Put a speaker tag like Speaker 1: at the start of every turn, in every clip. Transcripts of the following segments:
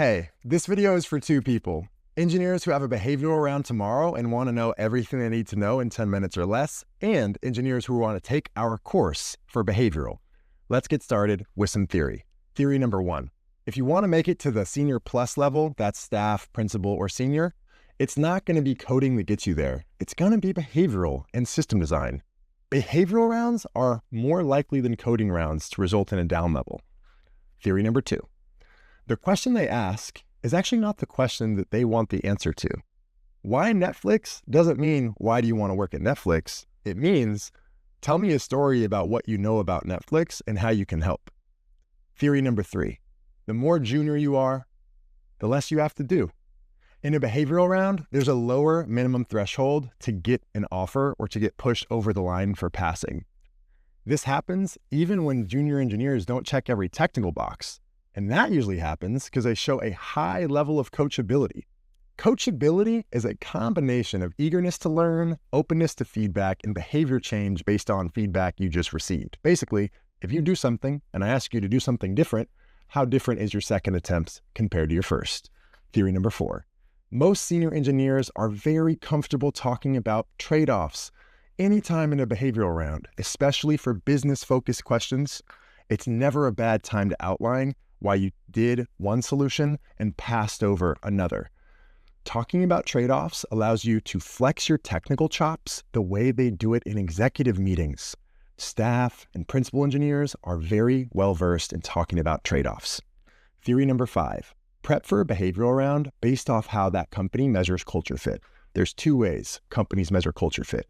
Speaker 1: Hey, this video is for two people. Engineers who have a behavioral round tomorrow and want to know everything they need to know in 10 minutes or less, and engineers who want to take our course for behavioral. Let's get started with some theory. Theory number one. If you want to make it to the senior plus level, that's staff, principal, or senior, it's not going to be coding that gets you there. It's going to be behavioral and system design. Behavioral rounds are more likely than coding rounds to result in a down level. Theory number two. The question they ask is actually not the question that they want the answer to. Why Netflix doesn't mean, why do you want to work at Netflix? It means, tell me a story about what you know about Netflix and how you can help. Theory number three. The more junior you are, the less you have to do. In a behavioral round, there's a lower minimum threshold to get an offer or to get pushed over the line for passing. This happens even when junior engineers don't check every technical box. And that usually happens because they show a high level of coachability. Coachability is a combination of eagerness to learn, openness to feedback, and behavior change based on feedback you just received. Basically, if you do something and I ask you to do something different, how different is your second attempt compared to your first? Theory number four. Most senior engineers are very comfortable talking about trade-offs. Anytime in a behavioral round, especially for business-focused questions, it's never a bad time to outline why you did one solution and passed over another. Talking about trade-offs allows you to flex your technical chops the way they do it in executive meetings. Staff and principal engineers are very well-versed in talking about trade-offs. Theory number five, prep for a behavioral round based off how that company measures culture fit. There's two ways companies measure culture fit.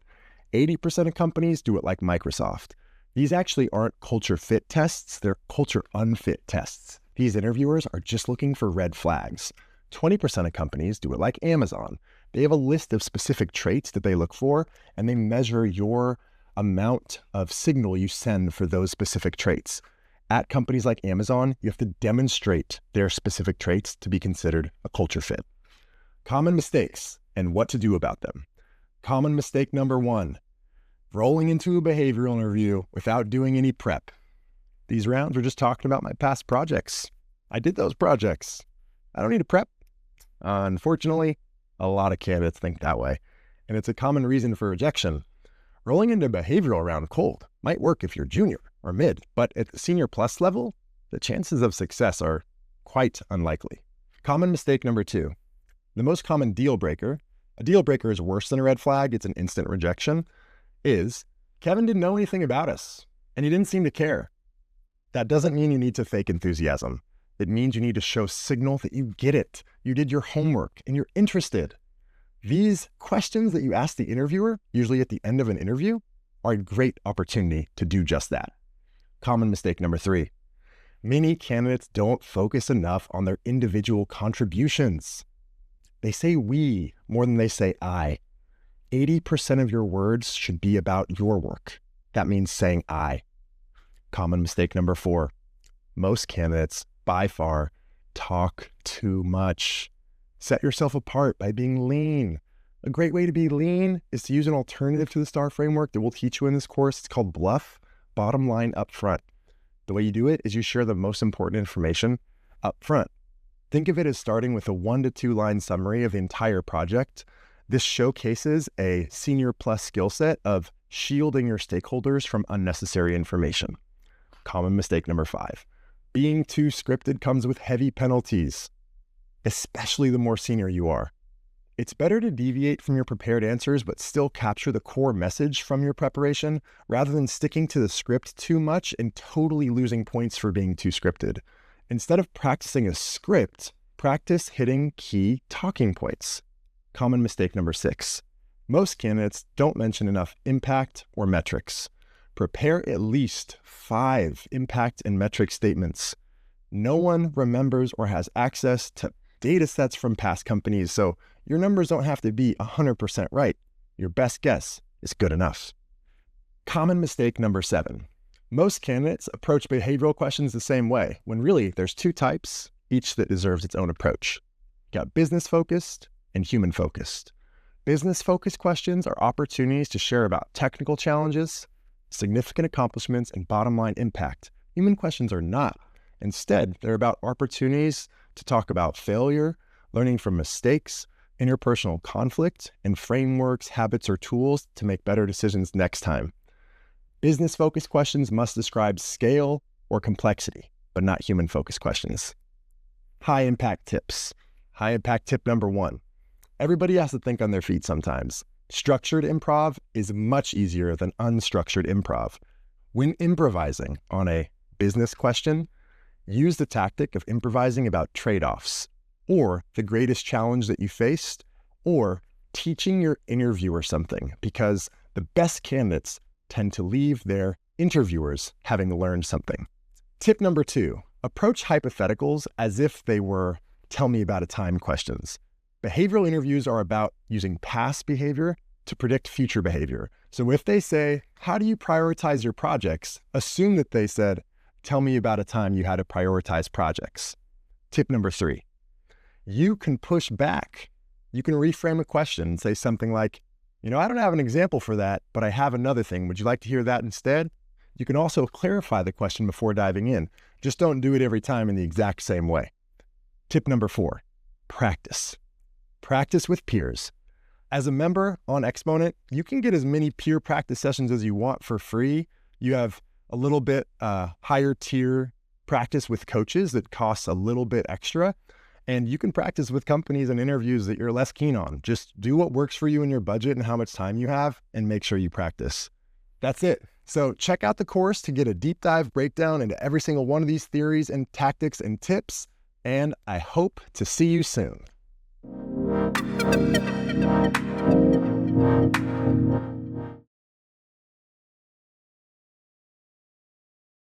Speaker 1: 80% of companies do it like Microsoft. These actually aren't culture fit tests, they're culture unfit tests. These interviewers are just looking for red flags. 20% of companies do it like Amazon. They have a list of specific traits that they look for, and they measure your amount of signal you send for those specific traits. At companies like Amazon, you have to demonstrate their specific traits to be considered a culture fit. Common mistakes and what to do about them. Common mistake number one, rolling into a behavioral interview without doing any prep. These rounds are just talking about my past projects. I did those projects. I don't need to prep. Unfortunately, a lot of candidates think that way, and it's a common reason for rejection. Rolling into a behavioral round cold might work if you're junior or mid, but at the senior plus level, the chances of success are quite unlikely. Common mistake number two, the most common deal breaker, a deal breaker is worse than a red flag, it's an instant rejection, is Kevin didn't know anything about us and he didn't seem to care. That doesn't mean you need to fake enthusiasm. It means you need to show signal that you get it. You did your homework and you're interested. These questions that you ask the interviewer, usually at the end of an interview, are a great opportunity to do just that. Common mistake number three. Many candidates don't focus enough on their individual contributions. They say we more than they say I. 80% of your words should be about your work. That means saying I. Common mistake number four. Most candidates, by far, talk too much. Set yourself apart by being lean. A great way to be lean is to use an alternative to the STAR framework that we'll teach you in this course. It's called BLUF, bottom line up front. The way you do it is you share the most important information up front. Think of it as starting with a 1 to 2 line summary of the entire project. This showcases a senior plus skill set of shielding your stakeholders from unnecessary information. Common mistake number five. Being too scripted comes with heavy penalties, especially the more senior you are. It's better to deviate from your prepared answers, but still capture the core message from your preparation rather than sticking to the script too much and totally losing points for being too scripted. Instead of practicing a script, practice hitting key talking points. Common mistake number six. Most candidates don't mention enough impact or metrics. Prepare at least 5 impact and metric statements. No one remembers or has access to data sets from past companies, so your numbers don't have to be 100% right. Your best guess is good enough. Common mistake number 7. Most candidates approach behavioral questions the same way, when really there's 2 types, each that deserves its own approach. You got business-focused and human-focused. Business-focused questions are opportunities to share about technical challenges, significant accomplishments, and bottom line impact. Human questions are not. Instead, they're about opportunities to talk about failure, learning from mistakes, interpersonal conflict, and frameworks, habits, or tools to make better decisions next time. Business-focused questions must describe scale or complexity, but not human-focused questions. High-impact tips. High-impact tip number 1. Everybody has to think on their feet sometimes. Structured improv is much easier than unstructured improv. When improvising on a business question, use the tactic of improvising about trade-offs, or the greatest challenge that you faced, or teaching your interviewer something, because the best candidates tend to leave their interviewers having learned something. Tip number 2, approach hypotheticals as if they were tell me about a time questions. Behavioral interviews are about using past behavior to predict future behavior. So if they say, how do you prioritize your projects? Assume that they said, tell me about a time you had to prioritize projects. Tip number 3, you can push back. You can reframe a question and say something like, I don't have an example for that, but I have another thing. Would you like to hear that instead? You can also clarify the question before diving in. Just don't do it every time in the exact same way. Tip number 4, practice. Practice with peers. As a member on Exponent, you can get as many peer practice sessions as you want for free. You have a little bit higher tier practice with coaches that costs a little bit extra. And you can practice with companies and interviews that you're less keen on. Just do what works for you and your budget and how much time you have, and make sure you practice. That's it. So check out the course to get a deep dive breakdown into every single one of these theories and tactics and tips. And I hope to see you soon.